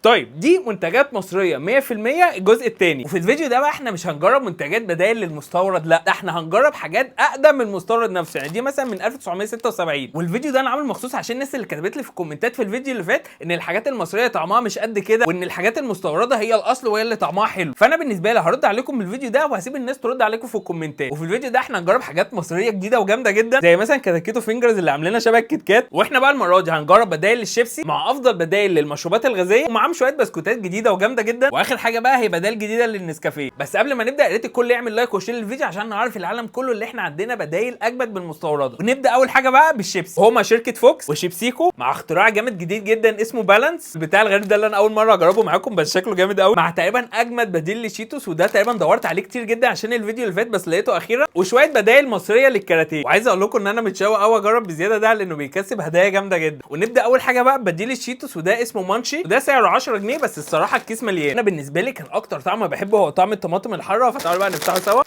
طيب دي منتجات مصريه 100% الجزء الثاني. وفي الفيديو ده بقى احنا مش هنجرب منتجات بدائل للمستورد، لا ده احنا هنجرب حاجات اقدم من المستورد نفسه. يعني دي مثلا من 1976. والفيديو ده انا عامل مخصوص عشان الناس اللي كتبت لي في الكومنتات في الفيديو اللي فات ان الحاجات المصريه طعمها مش قد كده، وان الحاجات المستورده هي الاصل وهي اللي طعمها حلو. فانا بالنسبه لي هرد عليكم بالفيديو ده وهسيب الناس ترد عليكم في الكومنتات. وفي الفيديو ده احنا هنجرب حاجات مصريه جديده وجامده جدا، زي مثلا كاتاكيتو فينجرز اللي عاملينها شبه الكيت كات. واحنا بقى المره دي هنجرب بدائل للشيبسي مع افضل بدائل للمشروبات الغازيه، ومعاهم شويه بسكوتات جديده وجامده جدا. واخر حاجه بقى هي بدائل جديده للنسكافيه. بس قبل ما نبدا يا ريت الكل يعمل لايك وشير للفيديو عشان نعرف العالم كله اللي احنا عندنا بدائل اجمد من المستورده. ونبدا اول حاجه بقى بالشيبسي. هما شركه فوكس وشيبسيكو مع اختراع جامد جديد جدا اسمه بالانس. بتاع الغريب ده اللي انا اول مره اجربه معاكم بس شكله جامد قوي، مع تقريبا اجمد بديل لشيتوس. وده تقريبا دورت عليه كتير جدا عشان الفيديو اللي فات بس لقيته اخيرا. وشويه بدائل مصريه للكاراتيه. وعايز اقول لكم ان انا متشوق قوي اجرب بزياده ده لانه بيكسب هدايا جامده جدا. ونبدا اول حاجه بقى ببديل الشيتوس وده اسمه مانشي، وده سعره 10 جنيه بس الصراحه الكيس مليان. انا بالنسبه لي كان اكتر طعم بحبه هو طعم الطماطم الحاره. فتعالوا بقى نفتحه سوا.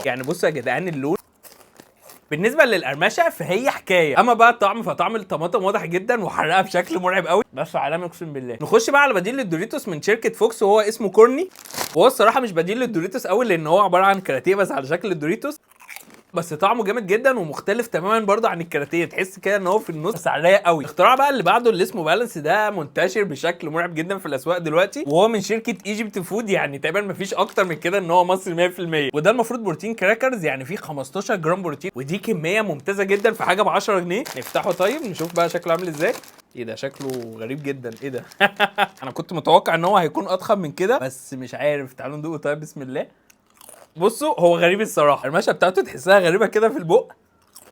يعني بصوا يا جدعان اللون بالنسبه للقرمشه فهي حكايه، اما بقى الطعم فطعم الطماطم واضح جدا وحرقها بشكل مرعب قوي بس عالمي اقسم بالله. نخش بقى على بديل للدوريتوس من شركه فوكس وهو اسمه كورني. وهو الصراحه مش بديل للدوريتوس قوي لان هو عباره عن كاراتيه بس على شكل الدوريتوس، بس طعمه جامد جدا ومختلف تماما برضه عن الكاراتيه. تحس كده ان هو في النص بس رايق قوي. الاختراع بقى اللي بعده اللي اسمه بالانس ده منتشر بشكل مرعب جدا في الاسواق دلوقتي، وهو من شركه ايجيبت فود. يعني تقريبا مفيش اكتر من كده ان هو مصري 100%. وده المفروض بروتين كراكرز يعني فيه 15 جرام بروتين، ودي كميه ممتازه جدا في حاجه ب 10 جنيه. نفتحه طيب نشوف بقى شكله عامل ازاي. ايه ده شكله غريب جدا. ايه ده انا كنت متوقع ان هو هيكون اضخم من كده بس مش عارف. تعالوا ندوقه طيب بسم الله. بصوا هو غريب الصراحه، المشة بتاعته تحسها غريبه كده في البق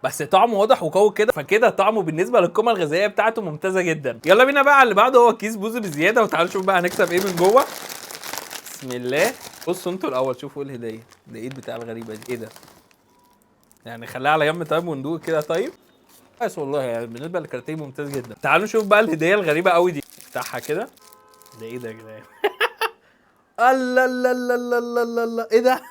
بس طعمه واضح وقوي كده. فكده طعمه بالنسبه للقيمه الغذائيه بتاعته ممتازه جدا. يلا بينا بقى على اللي بعده هو كيس بوز بزياده. وتعالوا نشوف بقى هنكسب ايه من جوه. بسم الله. بصوا انتوا الاول شوفوا الهديه. ده ايه بتاع الغريبه دي. ايه ده يعني خليها على جنب طيب وندوق كده طيب. بس والله يعني بالنسبه للكاراتيه ممتاز جدا. تعالوا نشوف بقى الهديه الغريبه قوي دي. افتحها كده. ده ايه ده يا جدعان الله الله الله الله الله الله. ايه ده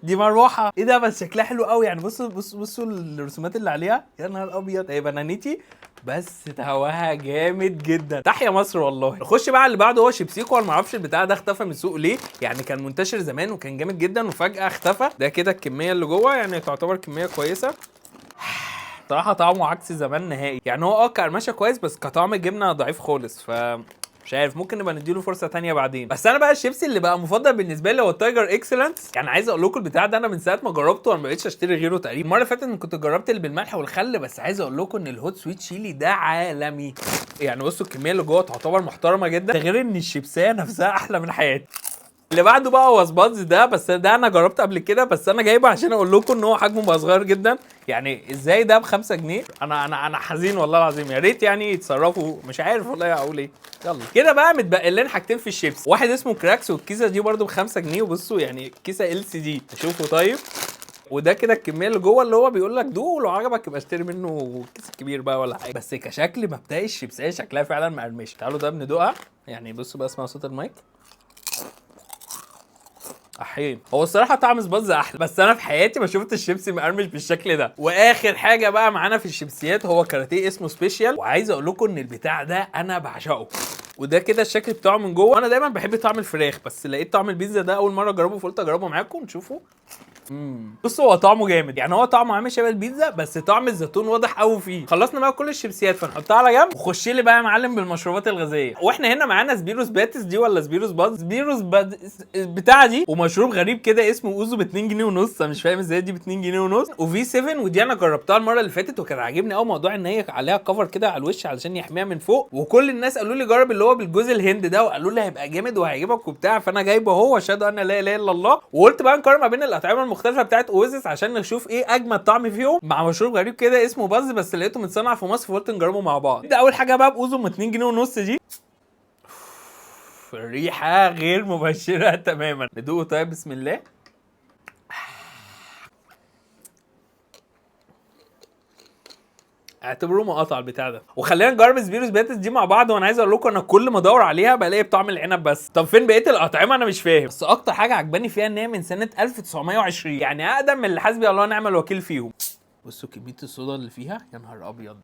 دي مروحه. ايه ده بس شكلها حلو قوي. يعني بصوا الرسومات اللي عليها. يا نهار ابيض هي بنانيتي بس هواها جامد جدا. تحيا مصر والله. نخش بقى على اللي بعده هو شيبسيكو. انا ما اعرفش البتاع ده اختفى من السوق ليه. يعني كان منتشر زمان وكان جامد جدا وفجاه اختفى. ده كده الكميه اللي جوه يعني تعتبر كميه كويسه. صراحه طعمه عكس زمان نهائي. يعني هو كقرمشه كويس بس كطعم الجبنه ضعيف خالص. مش عارف ممكن نبقى نديله فرصه ثانيه بعدين. بس انا بقى الشيبسي اللي بقى مفضل بالنسبه لي هو التايجر اكسلنس. يعني عايز اقول لكم البتاع ده انا من ساعه ما جربته انا ما بقتش اشتري غيره تقريبا. المره اللي فاتت كنت جربت اللي بالملح والخل بس عايز اقول لكم ان الهوت سويت تشيلي ده عالمي. يعني بصوا الكميه اللي جوه تعتبر محترمه جدا، ده غير ان الشيبسيه نفسها احلى من حياتي. اللي بعده بقى هو سباتز ده. بس ده انا جربت قبل كده بس انا جايبه عشان اقول لكم ان هو حجمه بقى صغير جدا. يعني ازاي ده ب5 جنيه. انا حزين والله العظيم. يا ريت يعني يتصرفوا. مش عارف والله اقول ايه. يلا كده بقى متبقى لنا حاجتين في الشيبس. واحد اسمه كراكس والكيسه دي برده ب5 جنيه. وبصوا يعني كيسه ال سي دي شوفوا طيب. وده كده الكميه اللي جوه اللي هو بيقول لك دوق ولو عجبك يبقى اشتري منه كيس كبير بقى ولا حاجه. بس كشكل مبدئي الشيبسيه شكلها فعلا مقرمشه. تعالوا ده بندوقها. يعني بصوا بقى اسمع صوت المايك. احين هو الصراحه طعم سباتز احلى بس انا في حياتي ما شفت الشيبسي مقرمش بالشكل ده. واخر حاجه بقى معانا في الشيبسيات هو كاراتيه اسمه سبيشال. وعايز اقول لكم ان البتاع ده انا بعشقه. وده كده الشكل بتاعه من جوه. انا دايما بحب طعم الفراخ بس لقيت طعم البيتزا ده اول مره اجربه فقلت اجربه معاكم تشوفوا. بصوا هو طعمه جامد. يعني هو طعمه عامل شبه البيتزا بس طعم الزيتون واضح قوي فيه. خلصنا بقى كل الشيبسيات فنحطها على جنب وخش لي بقى يا معلم بالمشروبات الغازيه. واحنا هنا معانا سبيروس باتس دي ولا سبيروس باز. سبيروس بتاع دي ومشروب غريب كده اسمه اوزو ب2 جنيه ونص. انا مش فاهم ازاي دي ب2 جنيه ونص. وفي 7 ودي انا جربتها المره اللي فاتت وكان عاجبني قوي موضوع ان هي عليها كفر كده على الوش علشان يحميها من فوق. وكل الناس قالوا لي جرب اللي هو بالجوز الهند ده وقالوا لي هيبقى جامد وهيعجبك وبتاع. فانا جايبه هو اشهد ان لا اله الا الله. وقلت بقى نقارن ما بين الاطعمه المختلفه بتاعت اوزيس عشان نشوف ايه اجمد طعم فيهم مع مشروب غريب كده اسمه باز بس لقيته متصنع في مصر فقلت نجربه مع بعض. ده اول حاجه بقى باوزو ب 2 جنيه ونص دي. الريحه غير مبشره تماما. ندوقه طيب بسم الله. اعتبروه مقاطع البتاع ده. وخلينا نجرب سبيروس باتس دي مع بعض. وانا عايز اقول لكم انا كل ما ادور عليها بلاقي بطعم العنب بس. طب فين بقيه الاطعمه انا مش فاهم. بس اكتر حاجه عجباني فيها ان هي من سنه 1920 يعني اقدم من اللي حسبي الله ونعم الوكيل فيهم. بصوا كميه الصودا اللي فيها يا نهار ابيض.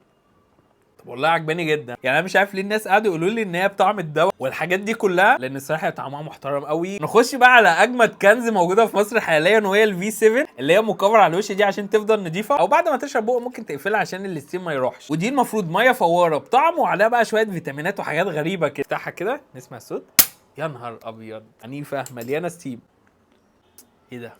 طب والله عجباني جدا. يعني انا مش عارف ليه الناس قعدوا يقولوا لي ان هي بطعم الدواء والحاجات دي كلها، لان الصراحه طعمها محترم قوي. نخش بقى على اجمد كنز موجوده في مصر حاليا، وهي الفي 7 اللي هي مكفر على الوش دي عشان تفضل نضيفه، او بعد ما تشرب بقى ممكن تقفلها عشان الستيم ما يروحش. ودي المفروض ميه فواره بطعم وعليها بقى شويه فيتامينات وحاجات غريبه كده. افتحها كده نسمع الصوت. يا نهار ابيض، عنيفه مليانه ستيم. ايه ده؟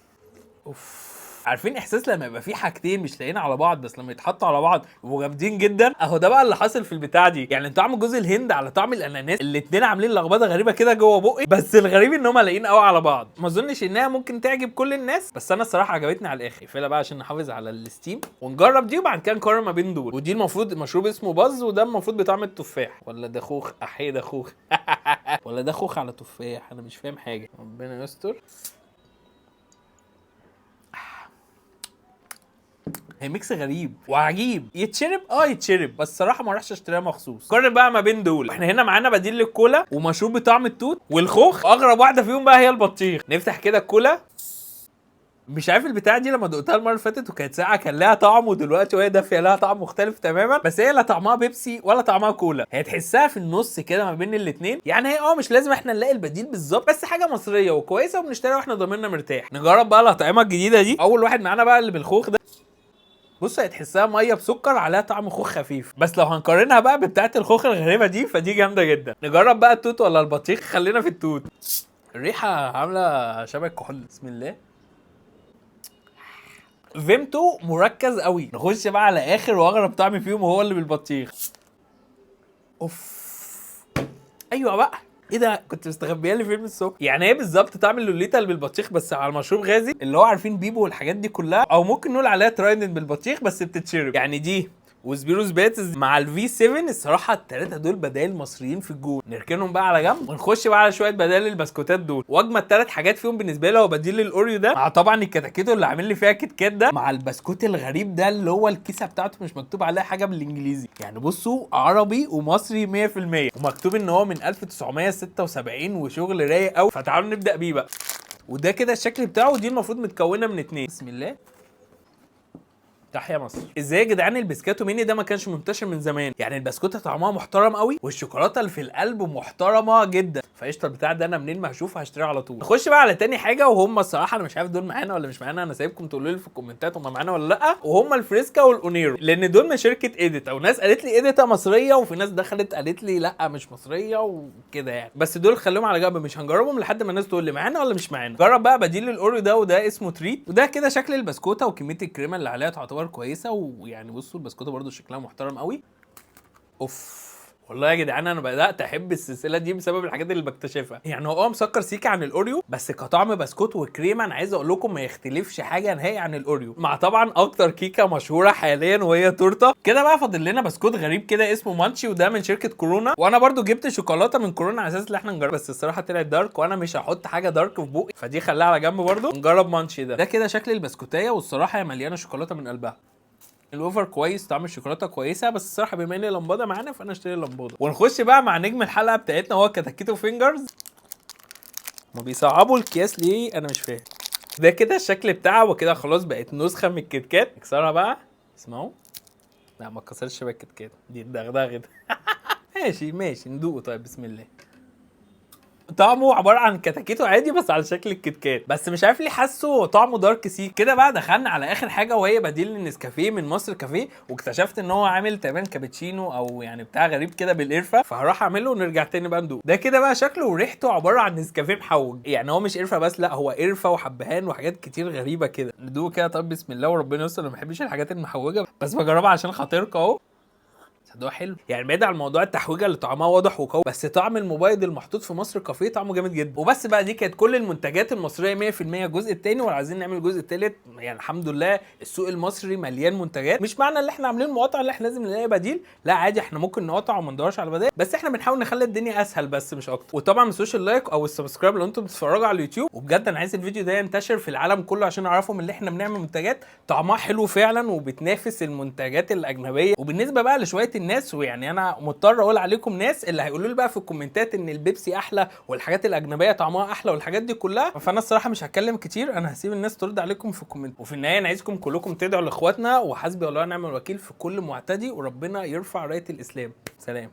اوف. عارفين احساس لما يبقى في حاجتين مش لاقيين على بعض بس لما يتحطوا على بعض يبقوا جامدين جدا؟ اهو ده بقى اللي حاصل في البتاع دي. يعني طعم جوز الهند على طعم الاناناس الاتنين عاملين لخبطه غريبه كده جوه بقي، بس الغريب ان هم لاقيين قوي على بعض. ما اظنش انها ممكن تعجب كل الناس، بس انا الصراحه عجبتني على الاخر. اقفلها بقى عشان نحافظ على الستيم ونجرب دي، وبعد كده نقارن ما بين دول. ودي المفروض مشروب اسمه باز، وده المفروض بطعم التفاح. ولا ده خوخ؟ احيه ده خوخ. ولا ده خوخ على تفاح؟ انا مش فاهم حاجه، ربنا يستر. هي ميكس غريب وعجيب. يتشرب يتشرب، بس الصراحه ما راحش اشتريها مخصوص. قارن بقى ما بين دول. احنا هنا معانا بديل للكولا ومشروب بطعم التوت والخوخ. اغرب واحده فيهم بقى هي البطيخ. نفتح كده الكولا. مش عارف البتاعه دي لما دقتها المره اللي فاتت وكانت ساقعه كان لها طعم، ودلوقتي وهي دافيه لها طعم مختلف تماما. بس هي لا طعمها بيبسي ولا طعمها كولا، هي تحسها في النص كده ما بين الاثنين. يعني هي مش لازم احنا نلاقي البديل بالظبط، بس حاجه مصريه وكويسه وبنشتريها واحنا ضميرنا مرتاح. نجرب بقى الاطعمه الجديده دي. اول واحد معانا بقى اللي بالخوخ ده. بص هتحسها ميه بسكر عليها طعم خوخ خفيف، بس لو هنقارنها بقى بتاعه الخوخ الغريبه دي فدي جامده جدا. نجرب بقى التوت ولا البطيخ؟ خلينا في التوت. الريحه عامله شبه الكحول. بسم الله. فيمتو مركز قوي. نخش بقى على اخر واغرب طعم فيهم وهو اللي بالبطيخ. اوف. ايوه بقى. ايه ده؟ كنت مستخبيه لي فيلم الصبح. يعني هي بالظبط طعم اللوليتا اللي بالبطيخ بس على مشروب غازي، اللي هو عارفين بيبو والحاجات دي كلها، او ممكن نقول عليها ترايدنت بالبطيخ بس بتتشرب. يعني دي وسبيروس باتز مع الفي 7 الصراحه الثلاثه دول بدايل مصريين في الجول. نركنهم بقى على جنب ونخش بقى على شويه بدايل البسكوتات دول. واجمد ثلاث حاجات فيهم بالنسبه لي هو بديل الاوريو ده، مع طبعا الكتاكيتو اللي عامل لي فيها كيت كات ده، مع البسكوت الغريب ده اللي هو الكيسه بتاعته مش مكتوب عليها حاجه بالانجليزي. يعني بصوا عربي ومصري 100%، ومكتوب ان هو من 1976 وشغل رايق قوي. فتعالوا نبدا بيه بقى. وده كده الشكل بتاعه. ودي المفروض متكونه من 2. بسم الله. تحيا مصر. ازاي يا جدعان البسكاتو ميني ده ما كانش منتشر من زمان؟ يعني البسكوته طعمها محترم قوي والشوكولاته اللي في القلب محترمه جدا. فقشطه البتاع ده انا منين ما هشوفه هشتريه على طول. نخش بقى على تاني حاجه، وهم الصراحه انا مش عارف دول معانا ولا مش معانا. انا سايبكم تقولوا لي في الكومنتات هم معانا ولا لا. وهم الفريسكا والاونيرو، لان دول من شركه ايديتا، وناس قالت لي ايديتا مصريه وفي ناس دخلت قالت لي لا مش مصريه وكده يعني. بس دول خليهم على جنب، مش هنجربهم لحد ما الناس تقول لي معانا ولا مش معانا. جرب بقى بديل الاوريو ده، وده اسمه تريت. وده كده شكل البسكوته وكميه الكريمه اللي عليها تعتبر كويسه. ويعني بصوا البسكوته برده شكلها محترم قوي. اوف. والله يا جدعان انا بدات احب السلسله دي بسبب الحاجات اللي بكتشفها. يعني هو مسكر سيكا عن الاوريو، بس كطعم بسكوت وكريمه انا عايز اقول لكم ما يختلفش حاجه نهائي عن الاوريو. مع طبعا اكتر كيكه مشهوره حاليا وهي تورته. كده بقى فاضل لنا بسكوت غريب كده اسمه مانشي، وده من شركه كورونا. وانا برده جبت شوكولاته من كورونا على اساس ان احنا نجرب، بس الصراحه طلعت دارك وانا مش هحط حاجه دارك في بوقي، فدي خليها على جنب برده. نجرب مانشي ده كده شكل البسكوتيه، والصراحه هي مليانه شوكولاته من قلبها. الوفر كويس، طعم الشوكولاته كويسه، بس الصراحه بما ان لمباده معانا فانا اشتري لمباده. ونخش بقى مع نجم الحلقه بتاعتنا وهو كتاكيتو فينجرز. ما بيصعبوا الكياس ليه انا مش فاهم. ده كده الشكل بتاعها، وكده خلاص بقت نسخه من الكيت كات. نكسرها بقى. اسمعوا. لا ما اتكسرش شبه الكيت كات دي، الدغدغه ده. ماشي ندوقه. طيب بسم الله. طعمه عباره عن كتاكيتو عادي بس على شكل الكيت كات، بس مش عارف ليه حاسه طعمه دارك سيك كده. بقى دخلنا على اخر حاجه وهي بديل للنسكافيه من مصر كافيه، واكتشفت ان هو عامل تقريبا كابتشينو او يعني بتاع غريب كده بالقرفه، فهروح اعمله ونرجع تاني بقى ندوق. ده كده بقى شكله وريحته عباره عن نسكافيه محوج. يعني هو مش قرفه بس، لا هو قرفه وحبهان وحاجات كتير غريبه كده. ندوق كده. طب بسم الله وربنا يستر. انا ما بحبش الحاجات المحوجه بس بجربها عشان خاطرك اهو. ده حلو. يعني بعيد عن موضوع التحويجه اللي طعمها واضح وقوي، بس طعم المبيض المحطوط في مصر كافيه طعمه جامد جدا. وبس بقى دي كانت كل المنتجات المصريه 100%. الجزء الثاني ولا عايزين نعمل الجزء الثالث. يعني الحمد لله السوق المصري مليان منتجات. مش معنى ان احنا عاملين مقاطعه ان احنا لازم نلاقي بديل، لا عادي احنا ممكن نقاطع وما ندورش على بدائل، بس احنا بنحاول نخلي الدنيا اسهل بس مش اكتر. وطبعا ما تنسوش اللايك او السبسكرايب لو انتم بتتفرجوا على اليوتيوب. وبجد انا عايز الفيديو ده ينتشر في العالم كله عشان اعرفهم ان احنا بنعمل منتجات طعمها حلو فعلا وبتنافس المنتجات الاجنبيه. وبالنسبه بقى لشويه كومنتات الناس، ويعني انا مضطر اقول عليكم ناس اللي هيقولوا لي بقى في الكومنتات ان البيبسي احلى والحاجات الاجنبيه طعمها احلى والحاجات دي كلها، فانا الصراحه مش هتكلم كتير، انا هسيب الناس ترد عليكم في الكومنت. وفي النهايه انا عايزكم كلكم تدعوا لاخواتنا، وحسبي الله ونعم الوكيل في كل معتدي، وربنا يرفع رايه الاسلام. سلام.